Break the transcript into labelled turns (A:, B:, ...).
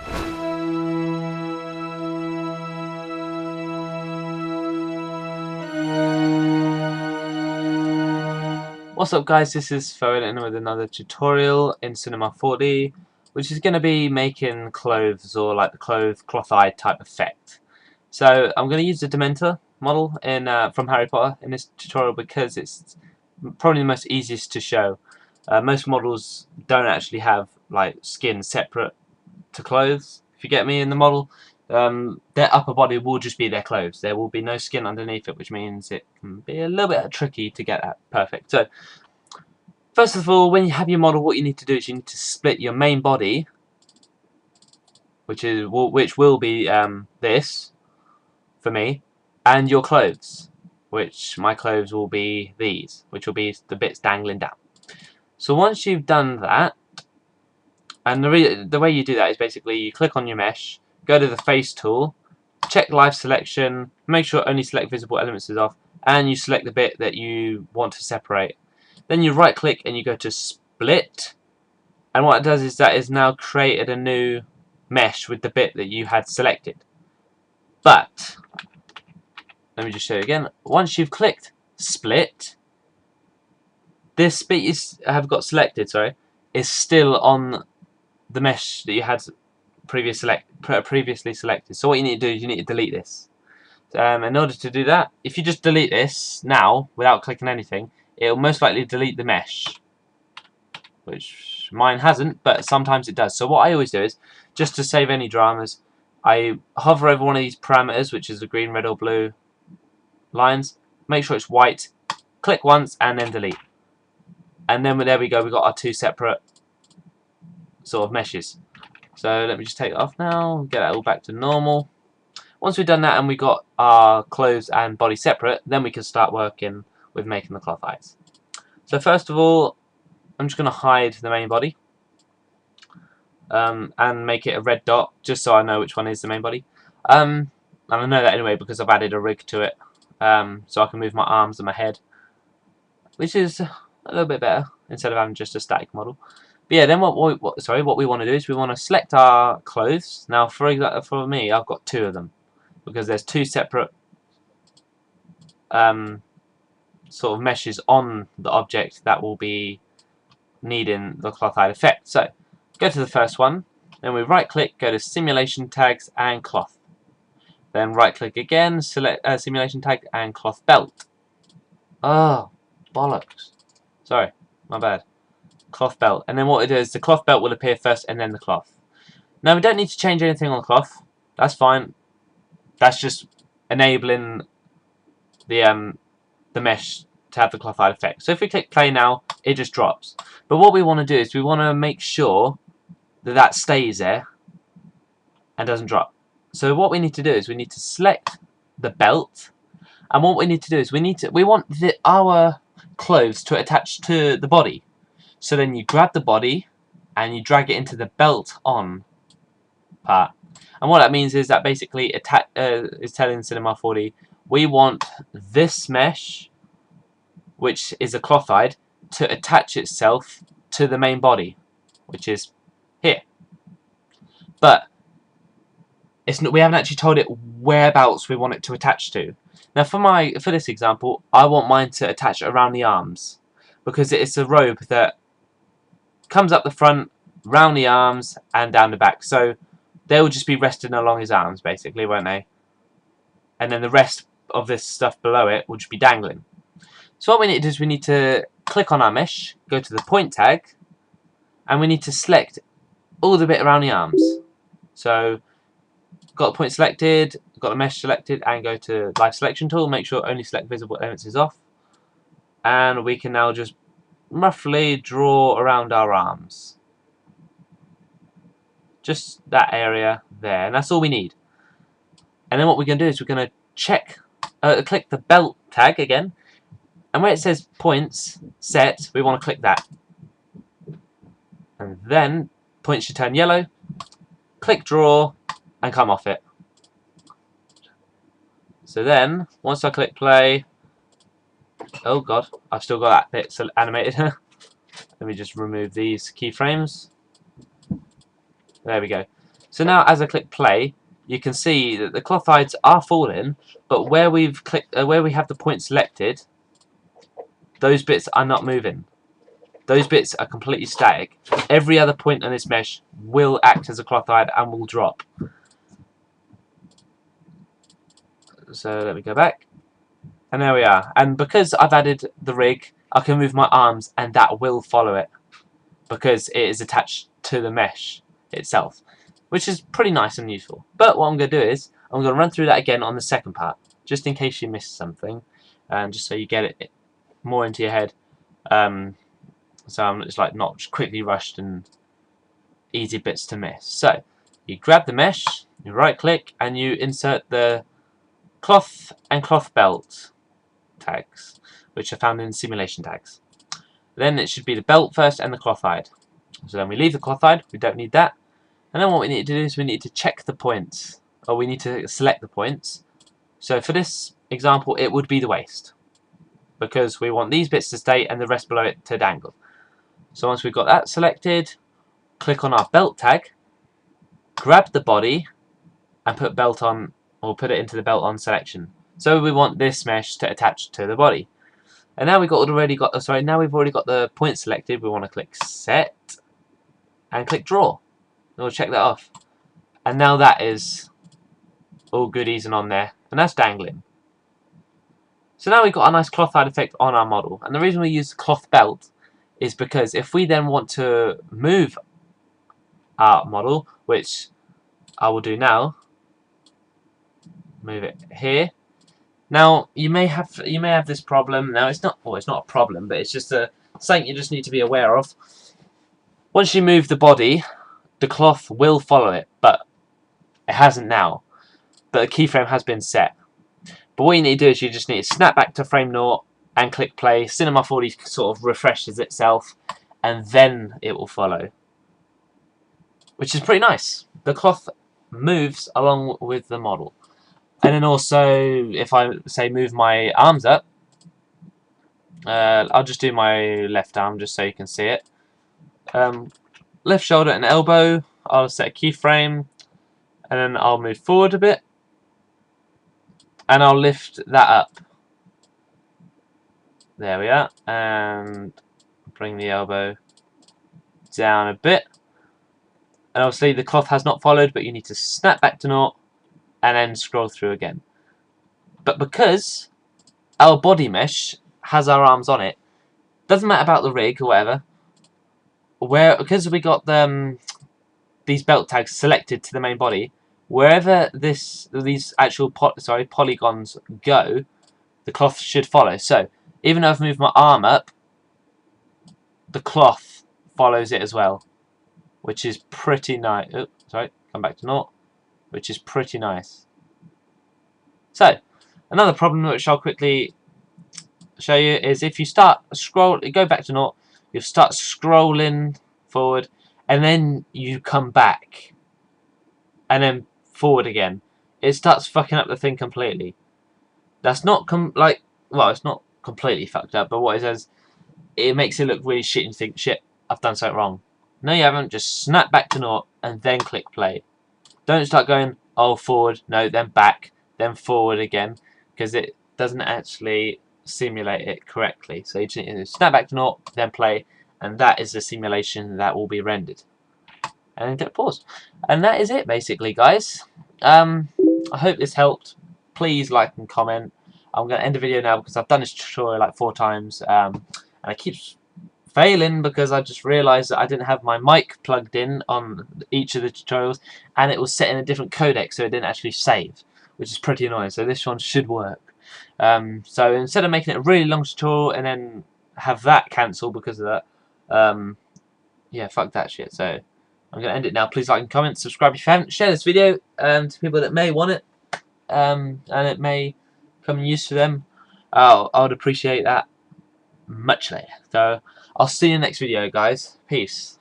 A: What's up guys, this is Phoenix with another tutorial in Cinema 4D, which is going to be making clothes, or like the cloth eye type effect. So I'm going to use the Dementor model from Harry Potter in this tutorial because it's probably the most easiest to show. Most models don't actually have like skin separate to clothes, if you get me, in the model. Their upper body will just be their clothes. There will be no skin underneath it, which means it can be a little bit tricky to get that perfect. So first of all, when you have your model, what you need to do is you need to split your main body, which will be this for me, and your clothes, which my clothes will be these, which will be the bits dangling down. So once you've done that, and the way you do that is basically you click on your mesh, go to the face tool, check live selection, make sure only select visible elements is off, and you select the bit that you want to separate. Then you right click and you go to split, and what it does is that is now created a new mesh with the bit that you had selected. But let me just show you again. Once you've clicked split, this bit you have got selected, is still on the mesh that you had previously selected. So what you need to do is you need to delete this. In order to do that, if you just delete this now without clicking anything, it will most likely delete the mesh, which mine hasn't, but sometimes it does. So what I always do is, just to save any dramas, I hover over one of these parameters, which is the green, red or blue lines, make sure it's white, click once and then delete. And then there we go, we've got our two separate sort of meshes. So let me just take it off now, get that all back to normal. Once we've done that and we got our clothes and body separate, then we can start working with making the cloth eyes. So first of all, I'm just going to hide the main body and make it a red dot, just so I know which one is the main body. And I know that anyway because I've added a rig to it, so I can move my arms and my head, which is a little bit better instead of having just a static model. But yeah, then what we want to do is we want to select our clothes. Now, for example, for me, I've got two of them because there's two separate sort of meshes on the object that will be needing the cloth eye effect. So go to the first one, then we right click, go to simulation tags and cloth, then right click again, select simulation tag and cloth belt. Oh bollocks, sorry, my bad. Cloth belt, and then what it is, the cloth belt will appear first and then the cloth. Now we don't need to change anything on the cloth, that's fine, that's just enabling the mesh to have the cloth eye effect. So if we click play now, it just drops. But what we want to do is we want to make sure that that stays there and doesn't drop. So what we need to do is we need to select the belt, and what we need to do is we want our clothes to attach to the body. So then you grab the body and you drag it into the belt on part. And what that means is that basically is telling Cinema 4D we want this mesh, which is a cloth eye, to attach itself to the main body, which is here. But we haven't actually told it whereabouts we want it to attach to. Now for this example, I want mine to attach around the arms, because it's a robe that comes up the front, round the arms and down the back. So they'll just be resting along his arms basically, won't they? And then the rest of this stuff below it will just be dangling. So what we need to do is we need to click on our mesh, go to the point tag, and we need to select all the bit around the arms. So got the point selected, got the mesh selected, and go to live selection tool, make sure only select visible elements is off, and we can now just roughly draw around our arms, just that area there, and that's all we need. And then what we're going to do is we're going to click the belt tag again, and where it says points set, we want to click that, and then points should turn yellow, click draw and come off it. So then once I click play, oh god, I've still got that bit animated. Let me just remove these keyframes. There we go. So now as I click play, you can see that the cloth hides are falling, but where we've clicked, where we have the point selected, those bits are not moving. Those bits are completely static. Every other point on this mesh will act as a cloth hide and will drop. So let me go back. And there we are. And because I've added the rig, I can move my arms and that will follow it, because it is attached to the mesh itself, which is pretty nice and useful. But what I'm going to do is I'm going to run through that again on the second part, just in case you missed something, and just so you get it more into your head. So I'm just like not just quickly rushed and easy bits to miss. So you grab the mesh, you right click, and you insert the cloth and cloth belt tags, which are found in simulation tags. Then it should be the belt first and the cloth hide. So then we leave the cloth hide, we don't need that. And then what we need to do is we need to check the points, or we need to select the points. So for this example, it would be the waist, because we want these bits to stay and the rest below it to dangle. So once we've got that selected, click on our belt tag, grab the body, and put belt on, or put it into the belt on selection. So we want this mesh to attach to the body. And now we've already got the point selected. We want to click set and click draw. And we'll check that off. And now that is all goodies and on there, and that's dangling. So now we've got a nice cloth hide effect on our model. And the reason we use cloth belt is because if we then want to move our model, which I will do now, move it here. Now you may have this problem. Now it's not a problem, but it's just something you just need to be aware of. Once you move the body, the cloth will follow it, but it hasn't now. But the keyframe has been set. But what you need to do is you just need to snap back to frame 0 and click play. Cinema 4D sort of refreshes itself, and then it will follow, which is pretty nice. The cloth moves along with the model. And then also, if I say move my arms up, I'll just do my left arm just so you can see it. Left shoulder and elbow, I'll set a keyframe, and then I'll move forward a bit, and I'll lift that up. There we are, and bring the elbow down a bit. And obviously the cloth has not followed, but you need to snap back to 0 and then scroll through again. But because our body mesh has our arms on it, doesn't matter about the rig or whatever, because we got these belt tags selected to the main body, wherever these actual polygons go, the cloth should follow. So even though I've moved my arm up, the cloth follows it as well, which is pretty nice. Oh, sorry, come back to 0, which is pretty nice. So another problem which I'll quickly show you is if you go back to 0, you start scrolling forward, and then you come back, and then forward again. It starts fucking up the thing completely. That's not it's not completely fucked up, but what it says, it makes it look really shit, and you think, shit, I've done something wrong. No, you haven't. Just snap back to 0 and then click play. Don't start going, oh, forward, no, then back, then forward again, because it doesn't actually simulate it correctly. So you just need to snap back to 0, then play, and that is the simulation that will be rendered. And then click pause. And that is it, basically, guys. I hope this helped. Please like and comment. I'm going to end the video now because I've done this tutorial like 4 times, and I keep failing because I just realised that I didn't have my mic plugged in on each of the tutorials, and it was set in a different codec, so it didn't actually save, which is pretty annoying. So this one should work. So instead of making it a really long tutorial and then have that cancel because of that, yeah, fuck that shit. So I'm going to end it now. Please like and comment, subscribe if you haven't, share this video to people that may want it, and it may come in use for them. I would appreciate that muchly. So I'll see you in the next video, guys. Peace.